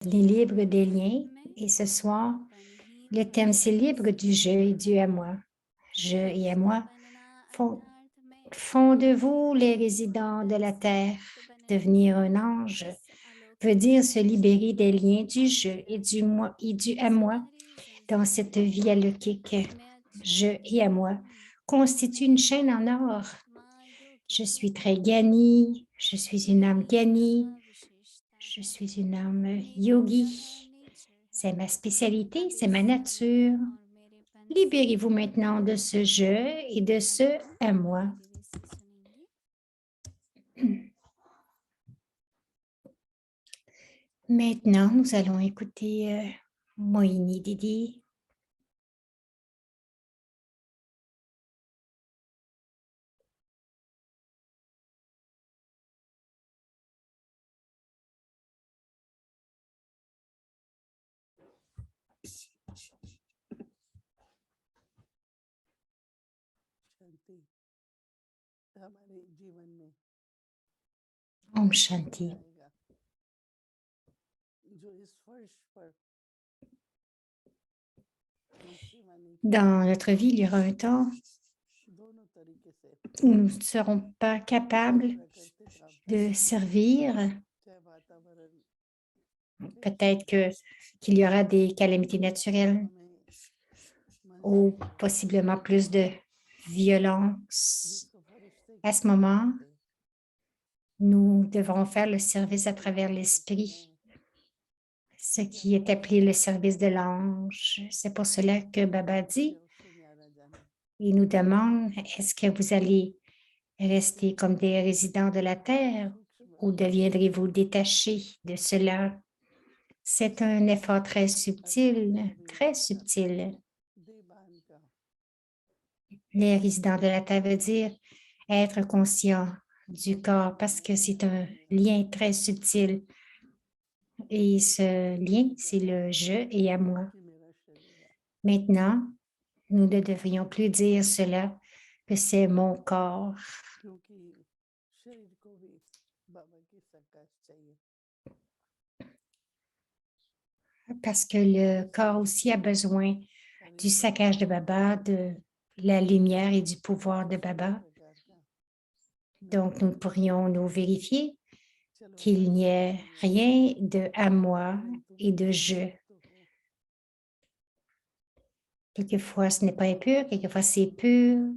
Les libres des liens. Et ce soir, le thème, c'est libre du je et du à moi. Je et à moi. Font de vous les résidents de la terre. Devenir un ange veut dire se libérer des liens du je et du moi et du à moi dans cette vie alokhique. Je et à moi constituent une chaîne en or. Je suis très Gyani, je suis une âme Gyani, je suis une âme yogi. C'est ma spécialité, c'est ma nature. Libérez-vous maintenant de ce je et de ce à moi. Maintenant, nous allons écouter Moini Didi. Om Shanti. Dans notre vie, il y aura un temps où nous ne serons pas capables de servir. Peut-être qu'il y aura des calamités naturelles ou possiblement plus de violence. À ce moment, nous devrons faire le service à travers l'esprit, ce qui est appelé le service de l'ange. C'est pour cela que Baba dit, il nous demande, est-ce que vous allez rester comme des résidents de la terre ou deviendrez-vous détachés de cela? C'est un effort très subtil, très subtil. Les résidents de la terre veut dire être conscient du corps parce que c'est un lien très subtil. Et ce lien, c'est le je et à moi. Maintenant, nous ne devrions plus dire cela, que c'est mon corps. Parce que le corps aussi a besoin du saccage de Baba, de la lumière et du pouvoir de Baba. Donc, nous pourrions nous vérifier qu'il n'y ait rien de à moi et de je. Quelquefois, ce n'est pas impur, quelquefois, c'est pur.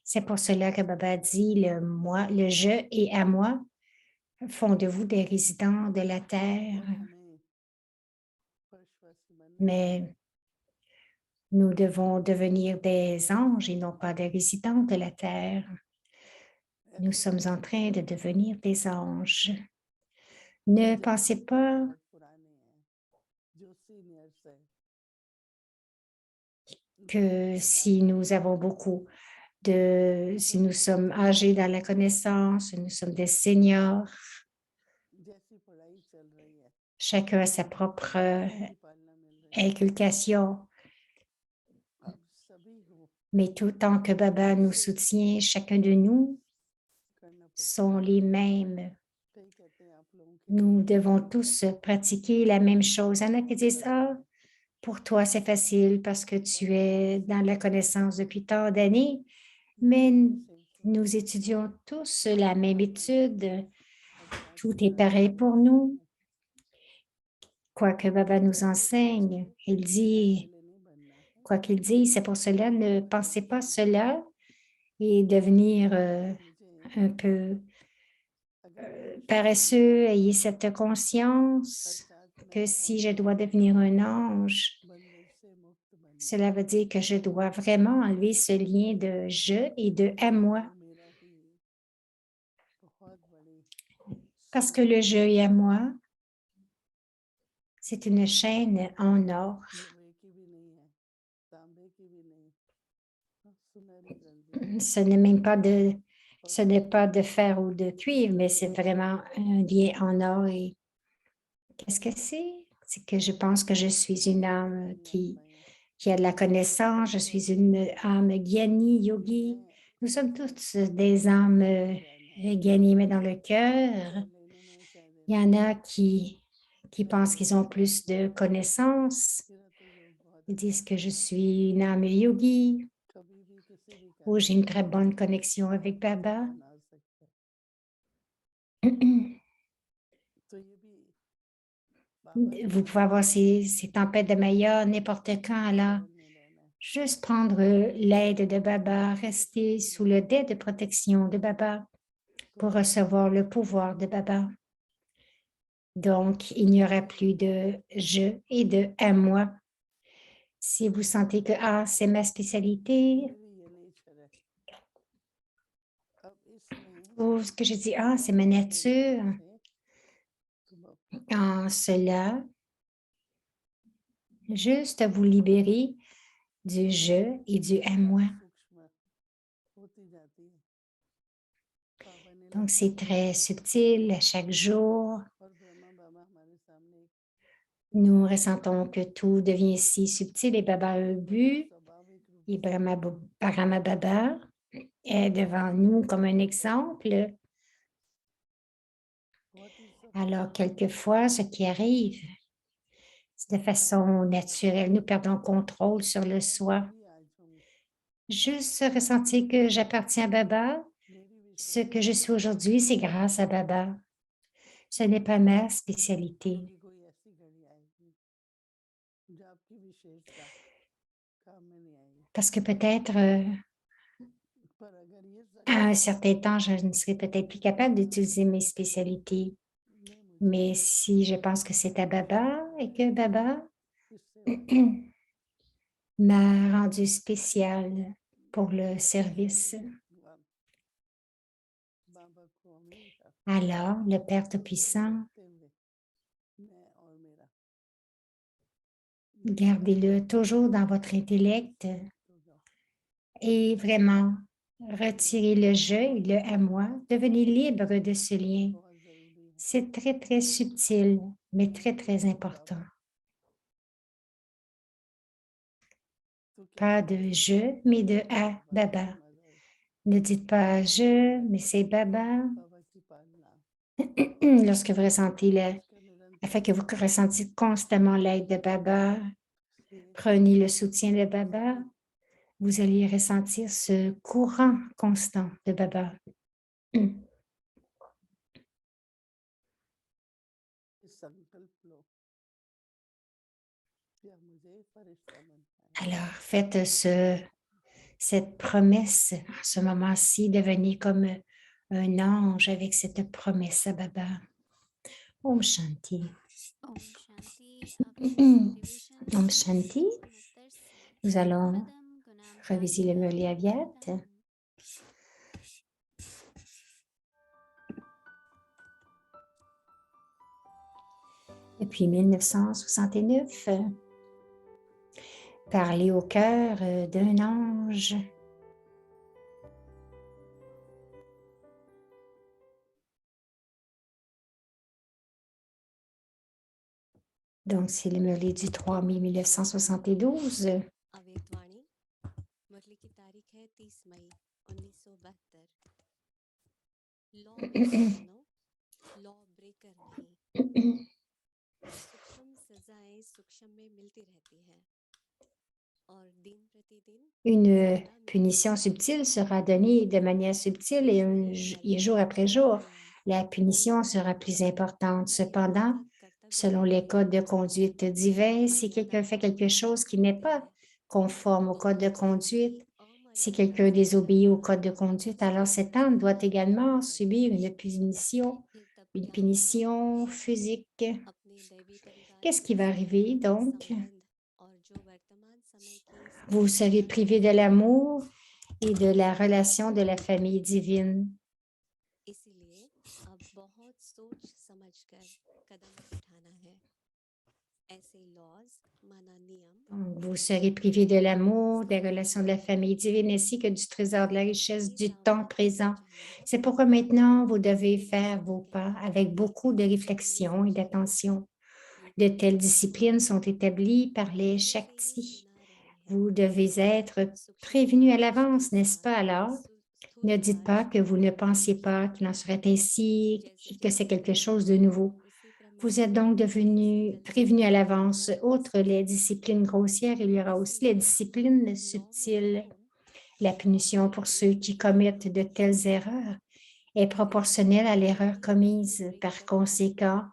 C'est pour cela que Baba dit le moi, le je et à moi font de vous des résidents de la terre. Mais nous devons devenir des anges et non pas des résidents de la terre. Nous sommes en train de devenir des anges. Ne pensez pas que si nous avons si nous sommes âgés dans la connaissance, nous sommes des seniors, chacun a sa propre inculcation. Mais tout tant que Baba nous soutient, chacun de nous sont les mêmes. Nous devons tous pratiquer la même chose. Il y en a qui disent, ah, pour toi, c'est facile parce que tu es dans la connaissance depuis tant d'années, mais nous étudions tous la même étude. Tout est pareil pour nous. Quoi que Baba nous enseigne, il dit, quoi qu'il dise, c'est pour cela, ne pensez pas cela et devenir un peu paresseux, ayez cette conscience que si je dois devenir un ange, cela veut dire que je dois vraiment enlever ce lien de je et de à moi. Parce que le je et à moi, c'est une chaîne en or. Ce n'est même pas ce n'est pas de fer ou de cuivre, mais c'est vraiment un lien en or. Et qu'est-ce que c'est? C'est que je pense que je suis une âme qui a de la connaissance, je suis une âme Gyani, yogi, Nous sommes tous des âmes gagnées, mais dans le cœur. Il y en a qui pensent qu'ils ont plus de connaissances. Ils disent que je suis une âme yogi ou j'ai une très bonne connexion avec Baba. Vous pouvez avoir ces tempêtes de meilleur n'importe quand, alors juste prendre l'aide de Baba, rester sous le dais de protection de Baba pour recevoir le pouvoir de Baba. Donc, il n'y aura plus de je et de à moi. Si vous sentez que c'est ma spécialité, ou ce que je dis, c'est ma nature, en cela, juste vous libérer du je et du à moi. Donc, c'est très subtil à chaque jour. Nous ressentons que tout devient si subtil et Baba a un but. Et Brahma Baba est devant nous comme un exemple. Alors, quelquefois, ce qui arrive, c'est de façon naturelle. Nous perdons contrôle sur le soi. Juste ressentir que j'appartiens à Baba. Ce que je suis aujourd'hui, c'est grâce à Baba. Ce n'est pas ma spécialité. Parce que peut-être, à un certain temps, je ne serai peut-être plus capable d'utiliser mes spécialités. Mais si je pense que c'est à Baba et que Baba m'a rendu spécial pour le service, alors le Père Tout-Puissant, gardez-le toujours dans votre intellect et vraiment retirez le je et le à moi. Devenez libre de ce lien. C'est très, très subtil, mais très, très important. Pas de je, mais de à Baba. Ne dites pas je, mais c'est Baba. Lorsque vous ressentez afin que vous ressentiez constamment l'aide de Baba, prenez le soutien de Baba, vous allez ressentir ce courant constant de Baba. Alors, faites cette promesse en ce moment-ci, devenez comme un ange avec cette promesse à Baba. Om Shanti. Om Shanti. Nous allons réviser le Murli Avyat. Depuis 1969, parler au cœur d'un ange. Donc, c'est le Murli du 3 mai 1972. अवेतवाणी मुरली की तारीख है 30 मई 1972 लॉ को मानो law breaker नहीं सूक्ष्म सजाएं सूक्ष्म में मिलती रहती हैं और दिन प्रतिदिन Une punition subtile sera donnée de manière subtile et jour après jour, la punition sera plus importante. Cependant, selon les codes de conduite divins, si quelqu'un fait quelque chose qui n'est pas conforme au code de conduite, si quelqu'un désobéit au code de conduite, alors cet âme doit également subir une punition physique. Qu'est-ce qui va arriver donc? Vous serez privé de l'amour et de la relation de la famille divine. Donc, vous serez privé de l'amour, des relations de la famille divine ainsi que du trésor de la richesse du temps présent. C'est pourquoi maintenant, vous devez faire vos pas avec beaucoup de réflexion et d'attention. De telles disciplines sont établies par les Shaktis. Vous devez être prévenu à l'avance, n'est-ce pas alors? Ne dites pas que vous ne pensiez pas qu'il en serait ainsi et que c'est quelque chose de nouveau. Vous êtes donc prévenu à l'avance. Outre les disciplines grossières, il y aura aussi les disciplines subtiles. La punition pour ceux qui commettent de telles erreurs est proportionnelle à l'erreur commise. Par conséquent,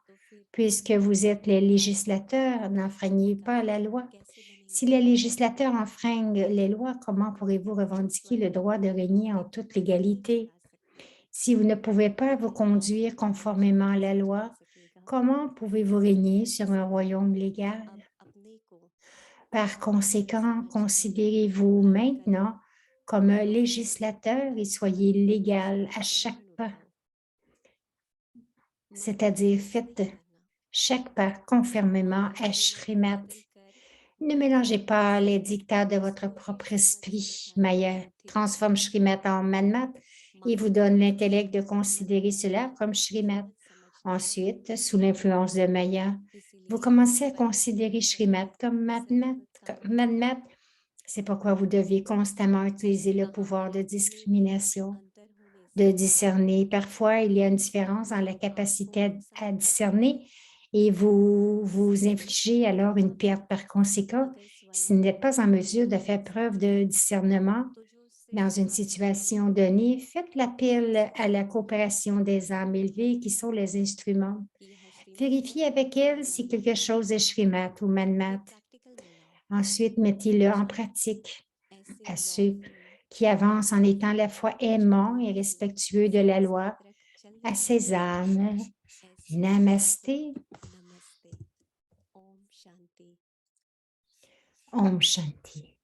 puisque vous êtes les législateurs, n'enfreignez pas la loi. Si les législateurs enfreignent les lois, comment pourrez-vous revendiquer le droit de régner en toute légalité? Si vous ne pouvez pas vous conduire conformément à la loi, comment pouvez-vous régner sur un royaume légal? Par conséquent, considérez-vous maintenant comme un législateur et soyez légal à chaque pas, c'est-à-dire faites chaque pas conformément à Shrimat. Ne mélangez pas les dictats de votre propre esprit. Maya transforme Shrimat en Manmat et vous donne l'intellect de considérer cela comme Shrimat. Ensuite, sous l'influence de Maya, vous commencez à considérer Shrimat comme Manmat. C'est pourquoi vous devez constamment utiliser le pouvoir de discrimination, de discerner. Parfois, il y a une différence dans la capacité à discerner et vous infligez alors une perte. Par conséquent, si vous n'êtes pas en mesure de faire preuve de discernement dans une situation donnée, faites l'appel à la coopération des âmes élevées qui sont les instruments. Vérifiez avec elles si quelque chose est Shrimat ou Manmat. Ensuite, mettez-le en pratique à ceux qui avancent en étant à la fois aimants et respectueux de la loi, à ces âmes. Namasté. Om Shanti.